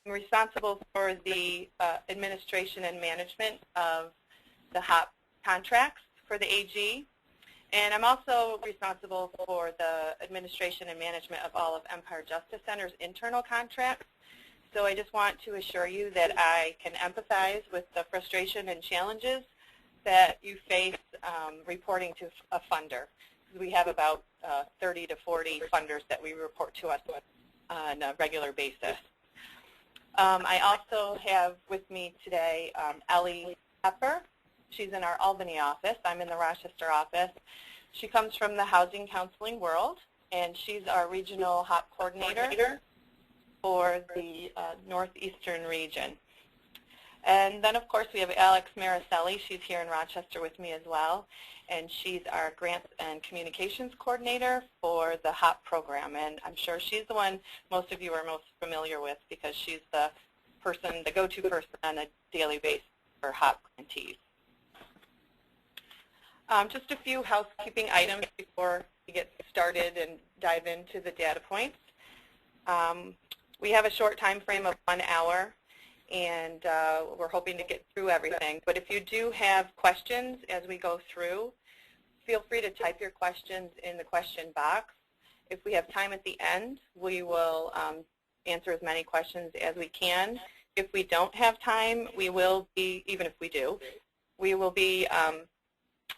I'm responsible for the administration and management of the HOPP contracts for the AG, and I'm also responsible for the administration and management of all of Empire Justice Center's internal contracts. So I just want to assure you that I can empathize with the frustration and challenges that you face reporting to a funder. We have about 30 to 40 funders that we report to us on a regular basis. I also have with me today Ellie Pepper. She's in our Albany office. I'm in the Rochester office. She comes from the housing counseling world, and she's our regional HOPP coordinator for the northeastern region. And then, of course, we have Alex Maricelli. She's here in Rochester with me as well, and she's our grants and communications coordinator for the HOPP program. And I'm sure she's the one most of you are most familiar with because she's the person, the go-to person on a daily basis for HOPP grantees. Just a few housekeeping items before we get started and dive into the data points. We have a short time frame of 1 hour, and we're hoping to get through everything. But if you do have questions as we go through, feel free to type your questions in the question box. If we have time at the end, we will answer as many questions as we can. If we don't have time, we will be, even if we do, we will be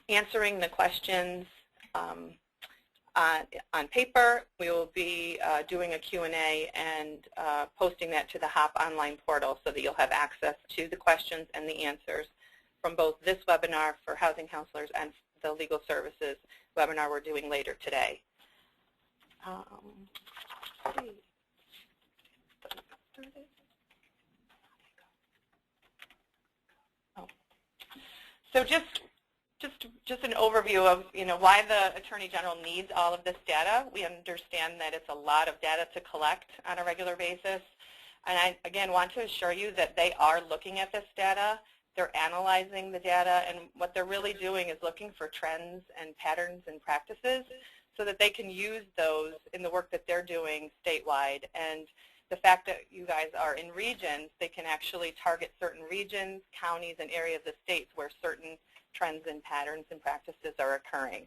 answering the questions on paper. We will be doing a Q&A and posting that to the HOPP online portal so that you'll have access to the questions and the answers from both this webinar for housing counselors and the legal services webinar we're doing later today. So just an overview of why the Attorney General needs all of this data. We understand that it's a lot of data to collect on a regular basis. And I, again, want to assure you that they are looking at this data. They're analyzing the data, and what they're really doing is looking for trends and patterns and practices so that they can use those in the work that they're doing statewide. And the fact that you guys are in regions, they can actually target certain regions, counties, and areas of states where certain trends and patterns and practices are occurring.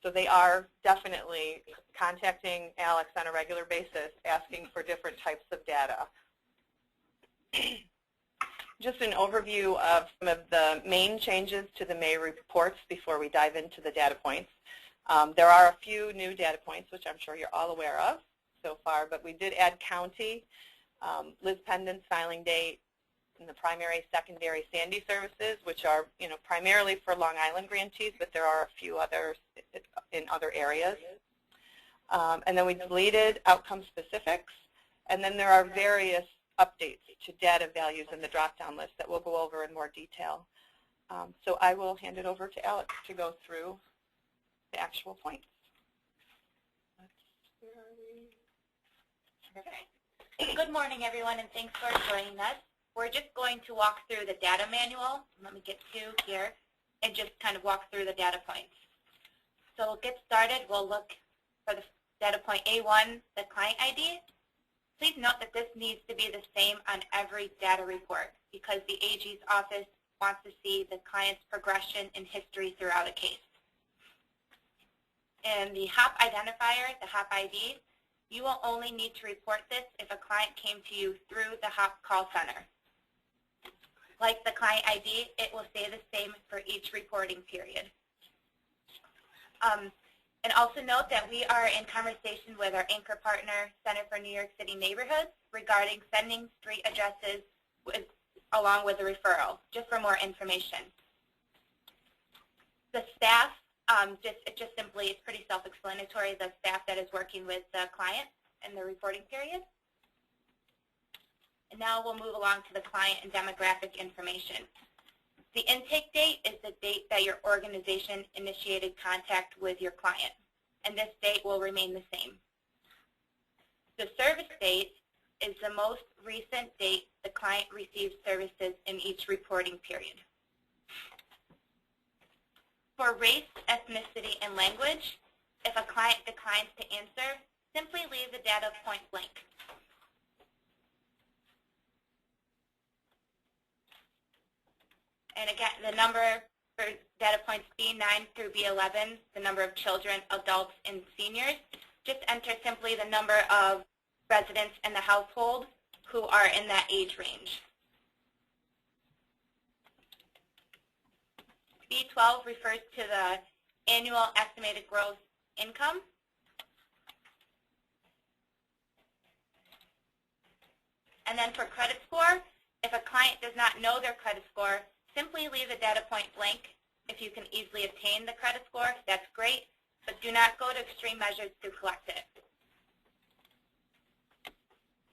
So they are definitely contacting Alex on a regular basis, asking for different types of data. Just an overview of some of the main changes to the May reports before we dive into the data points. There are a few new data points, which I'm sure you're all aware of so far, but we did add county, Liz Pendon's filing date, and the primary, secondary Sandy services, which are primarily for Long Island grantees, but there are a few others in other areas. And then we deleted outcome specifics, and then there are various updates to data values in the drop-down list that we'll go over in more detail. So I will hand it over to Alex to go through the actual points. Okay. Good morning, everyone, and thanks for joining us. We're just going to walk through the data manual. Let me get to here and just kind of walk through the data points. So we'll get started. We'll look for the data point A1, the client ID. Please note that this needs to be the same on every data report because the AG's office wants to see the client's progression and history throughout a case. And the HOPP identifier, the HOPP ID, you will only need to report this if a client came to you through the HOPP call center. Like the client ID, it will stay the same for each reporting period. And also note that we are in conversation with our anchor partner, Center for New York City Neighborhoods, regarding sending street addresses along with a referral, just for more information. The staff, just simply, it's pretty self-explanatory, the staff that is working with the client in the reporting period. And now we'll move along to the client and demographic information. The intake date is the date that your organization initiated contact with your client, and this date will remain the same. The service date is the most recent date the client received services in each reporting period. For race, ethnicity, and language, if a client declines to answer, simply leave the data point blank. And again, the number for data points B9 through B11, the number of children, adults, and seniors, just enter simply the number of residents in the household who are in that age range. B12 refers to the annual estimated gross income. And then for credit score, if a client does not know their credit score, simply leave the data point blank. If you can easily obtain the credit score, that's great, but do not go to extreme measures to collect it.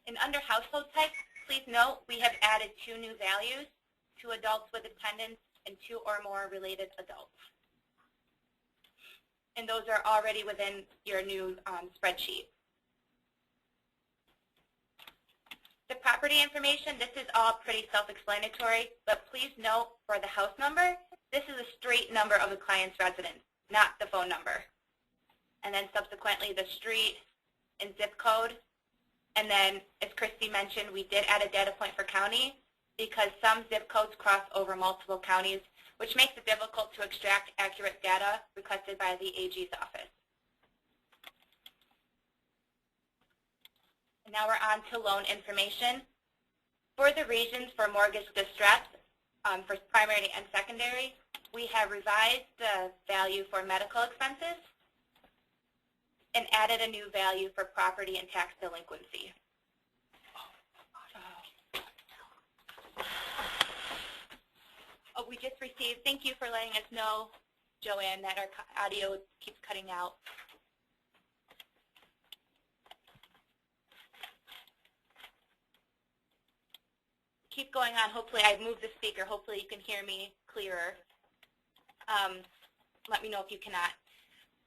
And under household type, please note we have added 2 new values, 2 adults with attendance and 2 or more related adults. And those are already within your new spreadsheet. The property information, this is all pretty self-explanatory, but please note for the house number, this is a straight number of the client's residence, not the phone number. And then subsequently the street and zip code. And then, as Christy mentioned, we did add a data point for county because some zip codes cross over multiple counties, which makes it difficult to extract accurate data requested by the AG's office. Now we're on to loan information. For the reasons for mortgage distress, for primary and secondary, we have revised the value for medical expenses and added a new value for property and tax delinquency. Oh, we just received, thank you for letting us know, Joanne, that our audio keeps cutting out. Keep going on. Hopefully, I've moved the speaker. Hopefully, you can hear me clearer. Let me know if you cannot.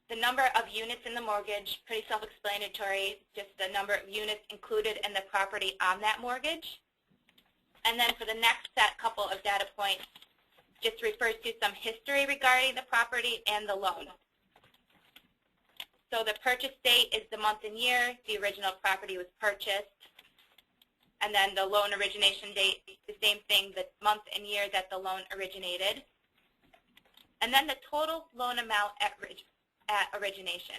The number of units in the mortgage, pretty self-explanatory, just the number of units included in the property on that mortgage. And then for the next couple of data points, just refers to some history regarding the property and the loan. So the purchase date is the month and year the original property was purchased. And then the loan origination date, the same thing, the month and year that the loan originated. And then the total loan amount at origination.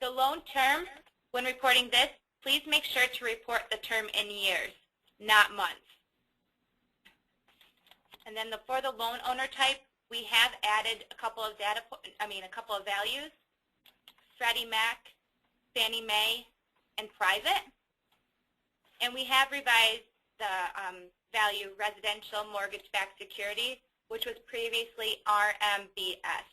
The loan term, when reporting this, please make sure to report the term in years, not months. And then for the loan owner type, we have added a couple of values: Freddie Mac, Fannie Mae, and private. And we have revised the value residential mortgage-backed security, which was previously RMBS.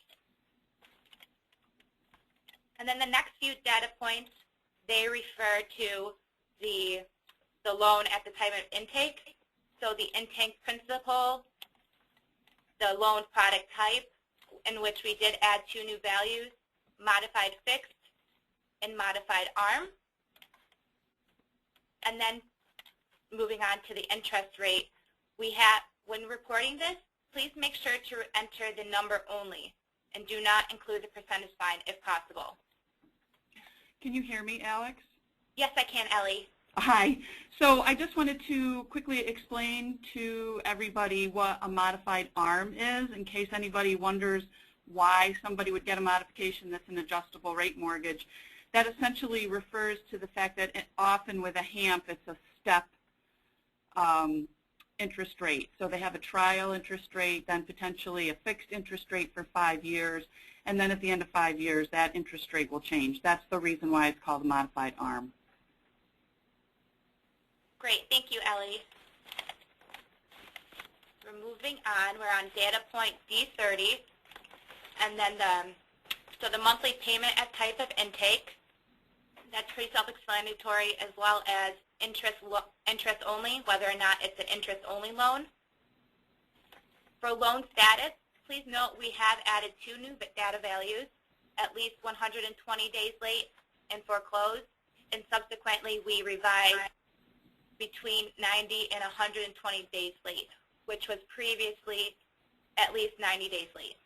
And then the next few data points, they refer to the loan at the time of intake. So the intake principal, the loan product type, in which we did add 2 new values, modified fixed and modified ARM. And then moving on to the interest rate, we have, when reporting this, please make sure to enter the number only and do not include the percentage sign if possible. Can you hear me, Alex? Yes, I can, Ellie. Hi. So I just wanted to quickly explain to everybody what a modified ARM is, in case anybody wonders why somebody would get a modification that's an adjustable rate mortgage. That essentially refers to the fact that often with a HAMP, it's a step interest rate. So they have a trial interest rate, then potentially a fixed interest rate for 5 years, and then at the end of 5 years, that interest rate will change. That's the reason why it's called a modified ARM. Great, thank you, Ellie. We're moving on. We're on data point D30, and then so the monthly payment at type of intake. That's pretty self-explanatory, as well as interest only, whether or not it's an interest-only loan. For loan status, please note we have added 2 new data values, at least 120 days late and foreclosed, and subsequently we revised between 90 and 120 days late, which was previously at least 90 days late.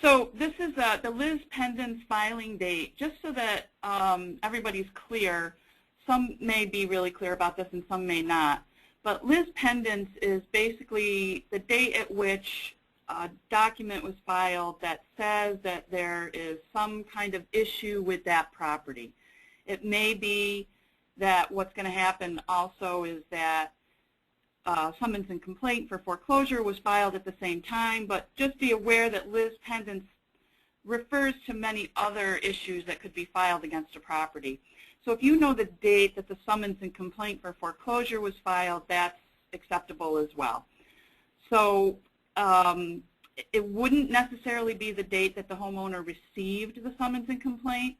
So this is the Liz Pendens filing date, just so that everybody's clear. Some may be really clear about this and some may not. But Liz Pendens is basically the date at which a document was filed that says that there is some kind of issue with that property. It may be that what's going to happen also is that summons and complaint for foreclosure was filed at the same time, but just be aware that Liz Pendens refers to many other issues that could be filed against a property. So if you know the date that the summons and complaint for foreclosure was filed, that's acceptable as well. So it wouldn't necessarily be the date that the homeowner received the summons and complaint,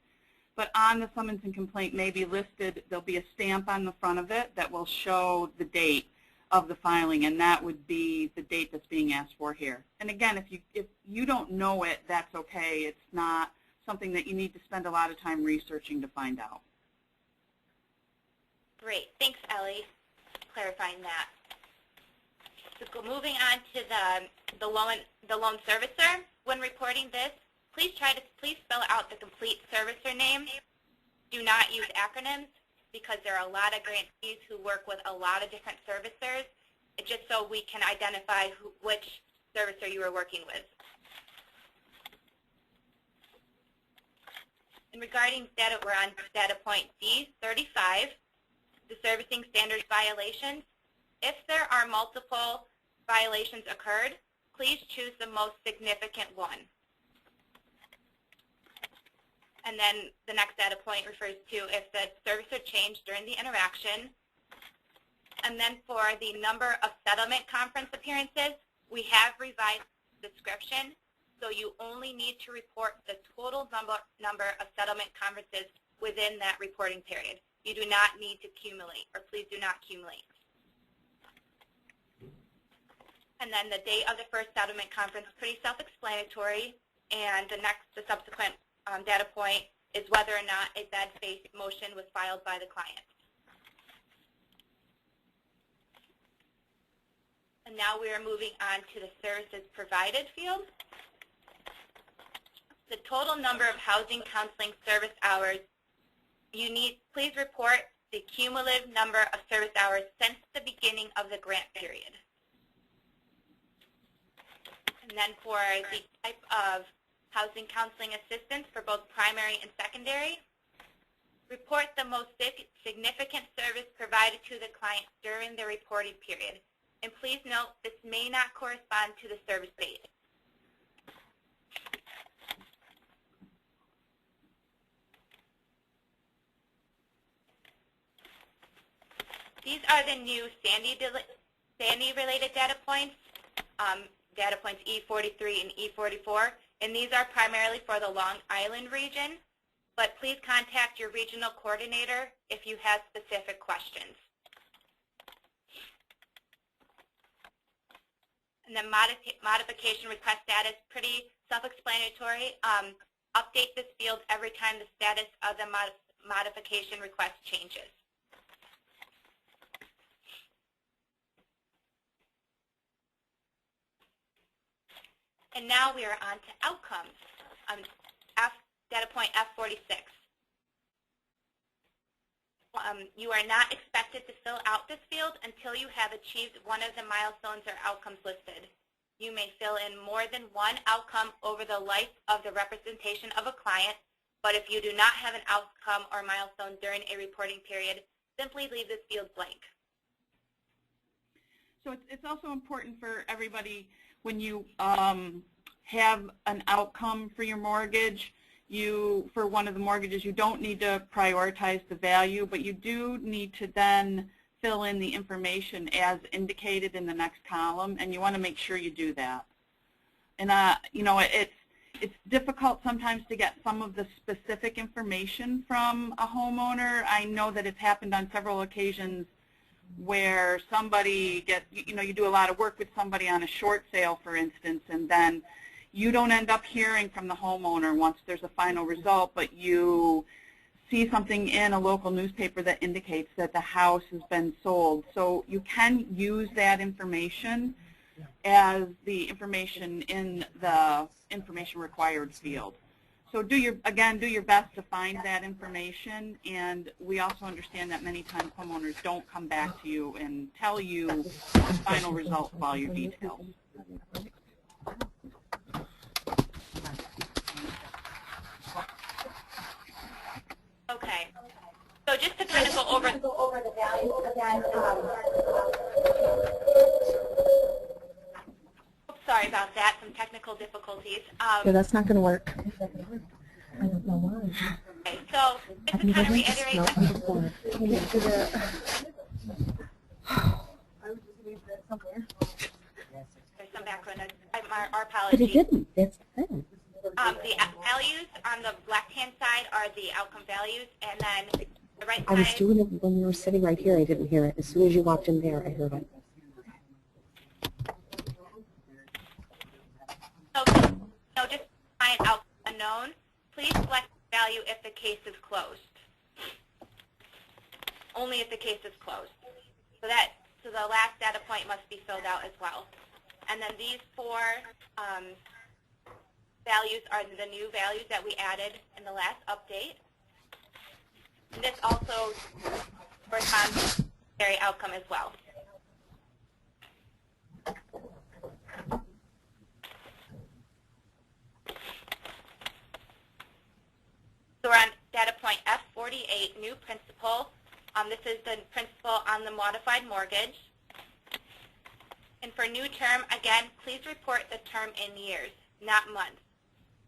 but on the summons and complaint may be listed, there'll be a stamp on the front of it that will show the date of the filing, and that would be the date that's being asked for here. And again, if you don't know it, that's okay. It's not something that you need to spend a lot of time researching to find out. Great. Thanks, Ellie, clarifying that. So moving on to the loan servicer. When reporting this, please spell out the complete servicer name. Do not use acronyms, because there are a lot of grantees who work with a lot of different servicers, just so we can identify which servicer you are working with. And regarding data, we're on data point D35, the servicing standards violations. If there are multiple violations occurred, please choose the most significant one. And then the next data point refers to if the servicer changed during the interaction. And then for the number of settlement conference appearances, we have revised the description, so you only need to report the total number of settlement conferences within that reporting period. You do not need to accumulate, or please do not accumulate. And then the date of the first settlement conference is pretty self-explanatory, and the subsequent data point is whether or not a bad faith motion was filed by the client. And now we are moving on to the services provided field. The total number of housing counseling service hours please report the cumulative number of service hours since the beginning of the grant period. And then for the type of housing counseling assistance for both primary and secondary, report the most significant service provided to the client during the reporting period. And please note, this may not correspond to the service date. These are the new Sandy-related data points E43 and E44, and these are primarily for the Long Island region, but please contact your regional coordinator if you have specific questions. And the modification request status, pretty self-explanatory. Update this field every time the status of the modification request changes. And now we are on to outcomes. Data point F46. You are not expected to fill out this field until you have achieved one of the milestones or outcomes listed. You may fill in more than one outcome over the life of the representation of a client, but if you do not have an outcome or milestone during a reporting period, simply leave this field blank. So it's also important for everybody, when you have an outcome for your mortgage, for one of the mortgages, you don't need to prioritize the value, but you do need to then fill in the information as indicated in the next column, and you want to make sure you do that. And you know, it's difficult sometimes to get some of the specific information from a homeowner. I know that it's happened on several occasions where somebody you do a lot of work with somebody on a short sale, for instance, and then you don't end up hearing from the homeowner once there's a final result, but you see something in a local newspaper that indicates that the house has been sold. So you can use that information as the information in the information required field. So do your best to find that information, and we also understand that many times homeowners don't come back to you and tell you the final result of all your details. Okay. So just to kind of go over the values again. Sorry about that, some technical difficulties. Yeah, that's not going to work. I don't know why. Okay, so just to kind of reiterate. I was just going to somewhere. There's some background. Our But apologies. it didn't. That's the thing. The values on the left-hand side are the outcome values, and then the right I was side. doing it when you were sitting right here. I didn't hear it. As soon as you walked in there, I heard it. So just client outcome unknown. Please select value if the case is closed. Only if the case is closed. So the last data point must be filled out as well. And then these four values are the new values that we added in the last update. And this also corresponds to the outcome as well. So we're on data point F48, new principal. This is the principal on the modified mortgage. And for new term, again, please report the term in years, not months.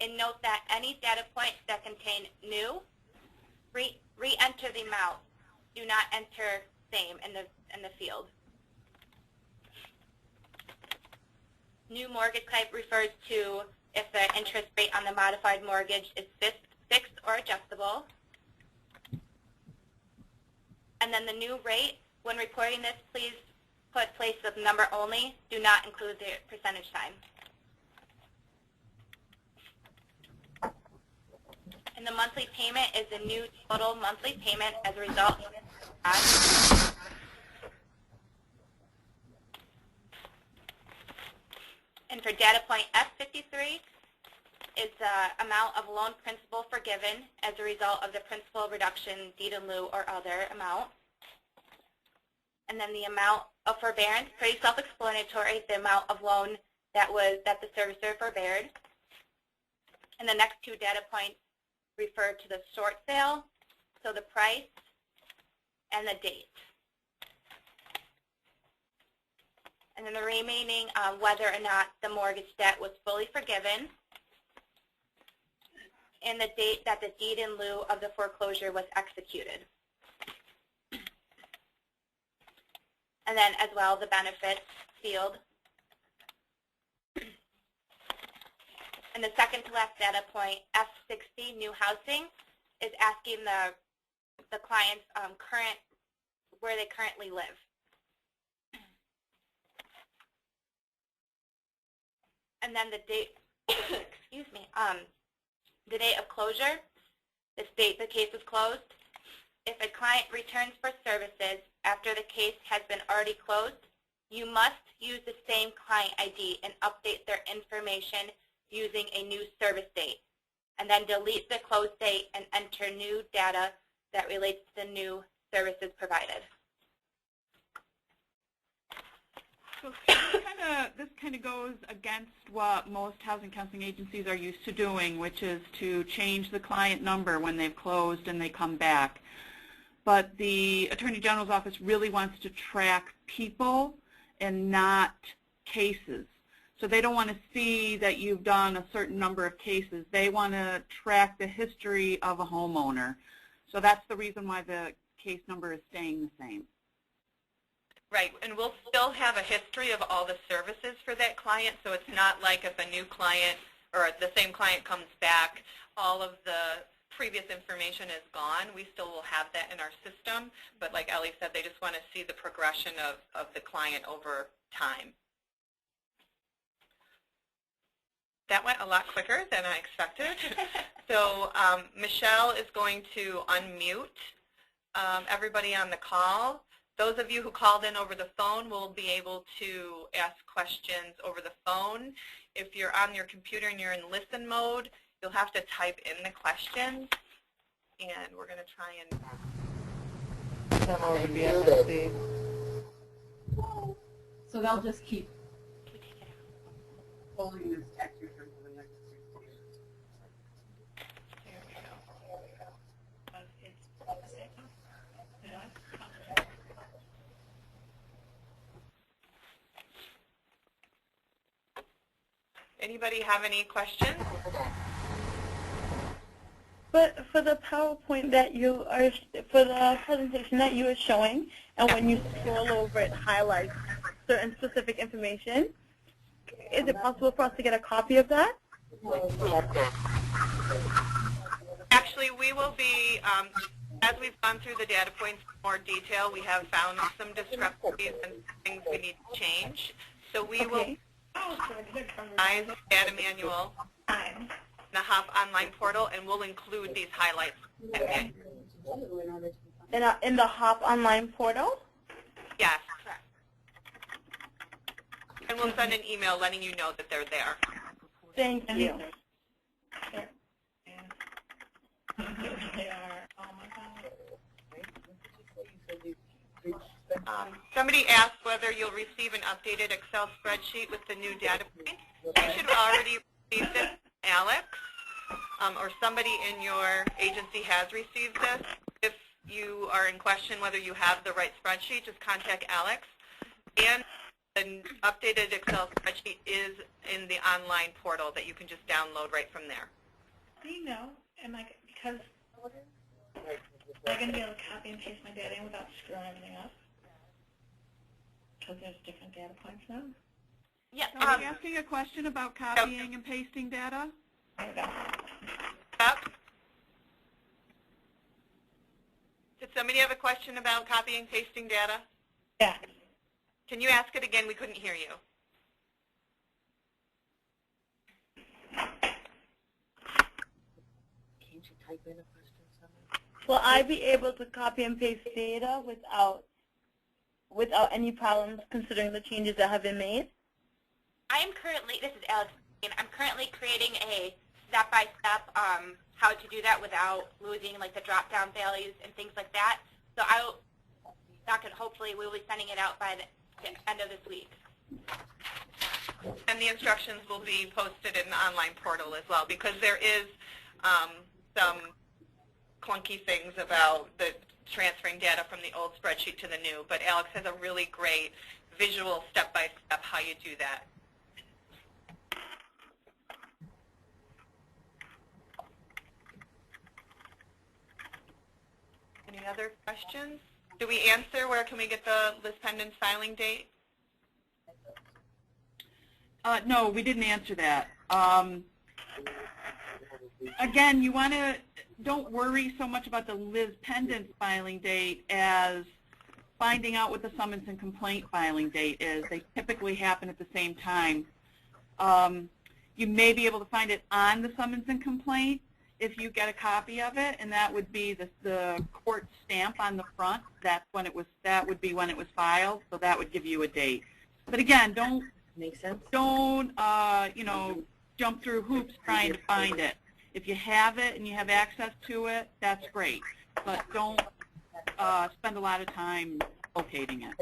And note that any data points that contain new, re-enter the amount. Do not enter same in the field. New mortgage type refers to if the interest rate on the modified mortgage is fixed or adjustable. And then the new rate, when reporting this, please put place of number only. Do not include the percentage sign. And the monthly payment is the new total monthly payment as a result of this. And for data point F53 is the amount of loan principal forgiven as a result of the principal reduction, deed in lieu, or other amount. And then the amount of forbearance, pretty self-explanatory, the amount of loan that the servicer forbeared. And the next two data points refer to the short sale, so the price and the date. And then the remaining, whether or not the mortgage debt was fully forgiven, and the date that the deed in lieu of the foreclosure was executed. And then as well the benefits field. And the second to last data point, F60, new housing, is asking the client's where they currently live. And then the date, excuse me, the date of closure, the date the case is closed. If a client returns for services after the case has been already closed, you must use the same client ID and update their information using a new service date. And then delete the close date and enter new data that relates to the new services provided. So this kind of goes against what most housing counseling agencies are used to doing, which is to change the client number when they've closed and they come back. But the Attorney General's office really wants to track people and not cases. So they don't want to see that you've done a certain number of cases. They want to track the history of a homeowner. So that's the reason why the case number is staying the same. Right, and we'll still have a history of all the services for that client, so it's not like if a new client or the same client comes back, all of the previous information is gone. We still will have that in our system, but like Ellie said, they just want to see the progression of the client over time. That went a lot quicker than I expected. So Michelle is going to unmute everybody on the call. Those of you who called in over the phone will be able to ask questions over the phone. If you're on your computer and you're in listen mode, you'll have to type in the questions, and we're going to try and come over to BFSC. So they'll just keep holding this text for the next 6 days. There we go. Anybody have any questions? But for the PowerPoint that you are, for the presentation that you are showing, and when you scroll over it highlights certain specific information, is it possible for us to get a copy of that? Actually, we will be, as we've gone through the data points in more detail, we have found some discrepancies and things we need to change. So we will revise the data manual in the HOPP online portal, and we'll include these highlights. In the HOPP online portal? Yes. And we'll send an email letting you know that they're there. Thank you. Somebody asked whether you'll receive an updated Excel spreadsheet with the new data points. You should have already received it, Alex, or somebody in your agency has received this. If you are in question whether you have the right spreadsheet, just contact Alex. And an updated Excel spreadsheet is in the online portal that you can just download right from there. Do you know, because am I going to be able to copy and paste my data in without screwing everything up? Because there's different data points now? Yeah. Are you asking a question about copying and pasting data? There we go. Yep. Did somebody have a question about copying, pasting data? Yeah. Can you ask it again? We couldn't hear you. Can't you type in a question somewhere? Will I be able to copy and paste data without any problems considering the changes that have been made? I am currently, this is Alex, and I'm currently creating a step-by-step how to do that without losing like the drop-down values and things like that. So hopefully we will be sending it out by the end of this week. And the instructions will be posted in the online portal as well, because there is some clunky things about the transferring data from the old spreadsheet to the new. But Alex has a really great visual step-by-step how you do that. Any other questions? Do we answer where can we get the list pendants filing date? No, we didn't answer that. Again, you want to, don't worry so much about the Liz pendants filing date as finding out what the summons and complaint filing date is. They typically happen at the same time. You may be able to find it on the summons and complaint if you get a copy of it, and that would be the court stamp on the front. That would be when it was filed, so that would give you a date. But again, don't jump through hoops trying to find it. If you have it and you have access to it, that's great. But don't spend a lot of time locating it.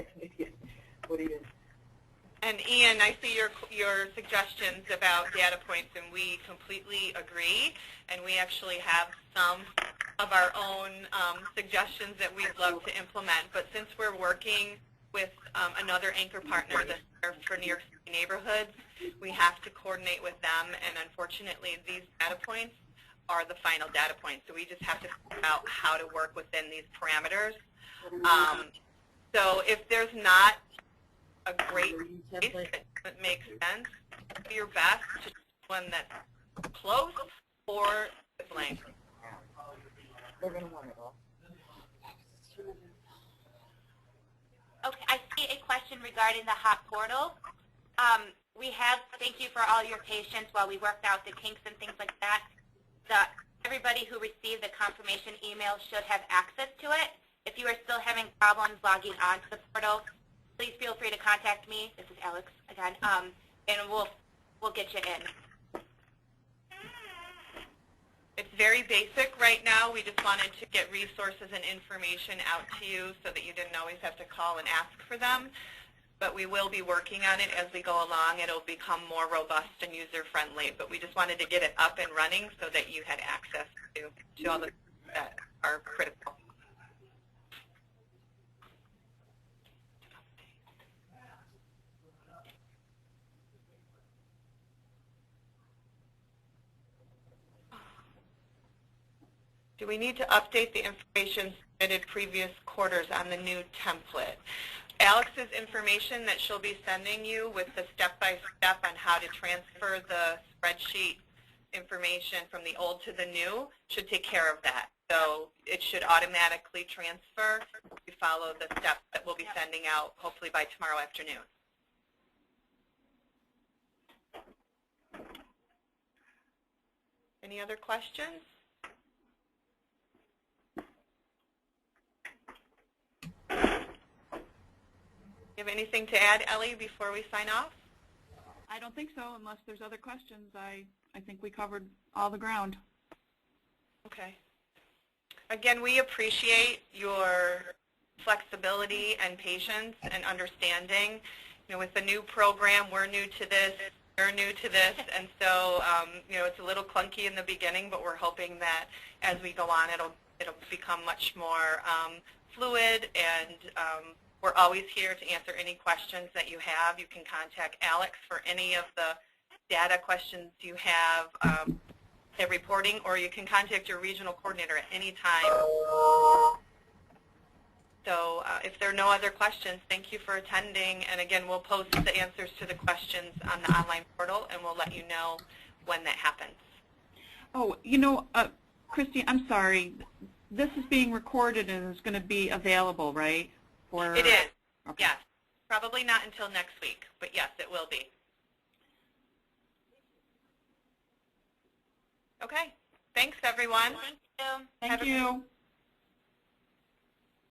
And Ian, I see your suggestions about data points, and we completely agree. And we actually have some of our own suggestions that we'd love to implement. But since we're working with another anchor partner that's there for New York City neighborhoods, we have to coordinate with them. And unfortunately, these data points are the final data points. So we just have to figure out how to work within these parameters. So if there's not a great place that makes sense, do your best to choose one that's close or blank. We're going to want it all. Okay, I see a question regarding the HOPP portal. Thank you for all your patience while we worked out the kinks and things like that. Everybody who received the confirmation email should have access to it. If you are still having problems logging on to the portal, please feel free to contact me. This is Alex again, and we'll get you in. It's very basic right now. We just wanted to get resources and information out to you so that you didn't always have to call and ask for them. But we will be working on it as we go along. It'll become more robust and user-friendly. But we just wanted to get it up and running so that you had access to all the things that are critical. Do we need to update the information submitted previous quarters on the new template? Alex's information that she'll be sending you with the step-by-step on how to transfer the spreadsheet information from the old to the new should take care of that. So it should automatically transfer if you follow the steps that we'll be sending out hopefully by tomorrow afternoon. Any other questions? You have anything to add, Ellie, before we sign off? I don't think so, unless there's other questions. I think we covered all the ground. Okay. Again, we appreciate your flexibility and patience and understanding. You know, with the new program, we're new to this, you're new to this, and so you know, it's a little clunky in the beginning, but we're hoping that as we go on, it'll become much more fluid, and we're always here to answer any questions that you have. You can contact Alex for any of the data questions you have at reporting, or you can contact your regional coordinator at any time. So if there are no other questions, thank you for attending. And again, we'll post the answers to the questions on the online portal, and we'll let you know when that happens. Oh, you know, Christy, I'm sorry. This is being recorded and is going to be available, right? Or, it is, okay. Yes. Probably not until next week, but yes, it will be. Okay. Thanks, everyone. Thank you. Thank you.